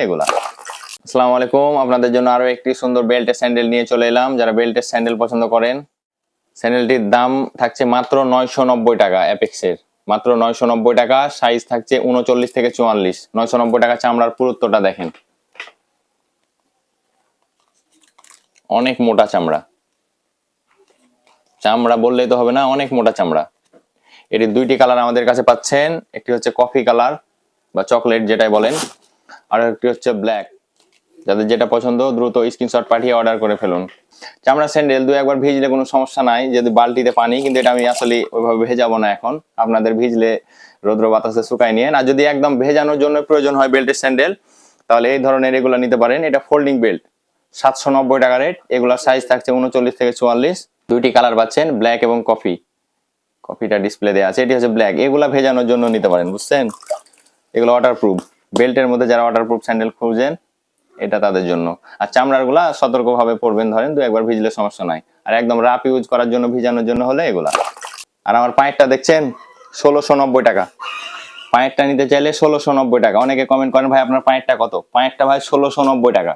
এগুলা। আসসালামু আলাইকুম, আপনাদের জন্য আরো একটি সুন্দর বেল্টের স্যান্ডেল নিয়ে চলে এলাম। যারা বেল্টের স্যান্ডেল পছন্দ করেন, স্যান্ডেলটির দাম থাকছে মাত্র 990 টাকা। অ্যাপেক্সের মাত্র 990 টাকা। সাইজ থাকছে 39 থেকে 44। 990 টাকা। চামড়ার পুরুত্বটা দেখেন, অনেক মোটা চামড়া। চামড়া বললেই তো হবে না, অনেক মোটা চামড়া। এটির দুইটি কালার আমাদের কাছে পাচ্ছেন। একটি হচ্ছে কফি কালার বা চকলেট যেটাই বলেন, আর একটি হচ্ছে ব্ল্যাক। যাদের যেটা পছন্দ দ্রুত স্ক্রিনশট পাঠিয়ে অর্ডার করে ফেলুন। চামড়া স্যান্ডেল দু একবার ভিজলে কোনো সমস্যা নাই, যদি বালতিতে পানি, কিন্তু এটা আমি আসলে ওইভাবে ভেজাবো না এখন। আপনাদের ভিজলে রৌদ্র বাতাসে শুকাই নিয়ে, আর যদি একদম ভেজানোর জন্য প্রয়োজন হয় বেল্টের স্যান্ডেল, তাহলে এই ধরনের এগুলো নিতে পারেন। এটা ফোল্ডিং বেল্ট, 790 টাকা রেট। এগুলোর সাইজ থাকছে 39 থেকে 44। দুইটি কালার পাচ্ছেন, ব্ল্যাক এবং কফি। কফিটা ডিসপ্লে দেওয়া আছে, এটি হচ্ছে ব্ল্যাক। এগুলা ভেজানোর জন্য নিতে পারেন, বুঝছেন? এগুলো ওয়াটারপ্রুফ। বেল্টের মধ্যে যারা ওয়াটারপ্রুফ স্যান্ডেল খুঁজছেন, এটা তাদের জন্য। আর চামড়ার গুলা সতর্কভাবে পরবেন, ধরেন দু একবার ভিজলে সমস্যা নাই। আর একদম রাফ ইউজ করার জন্য, ভিজানোর জন্য হলে এগুলা। আর আমার পায়েরটা দেখছেন, 1690 টাকা। পায়েরটা নিতে চাইলে 1690 টাকা। অনেকে কমেন্ট করেন, ভাই আপনার পায়েরটা কত? পায়েরটা ভাই 1690 টাকা।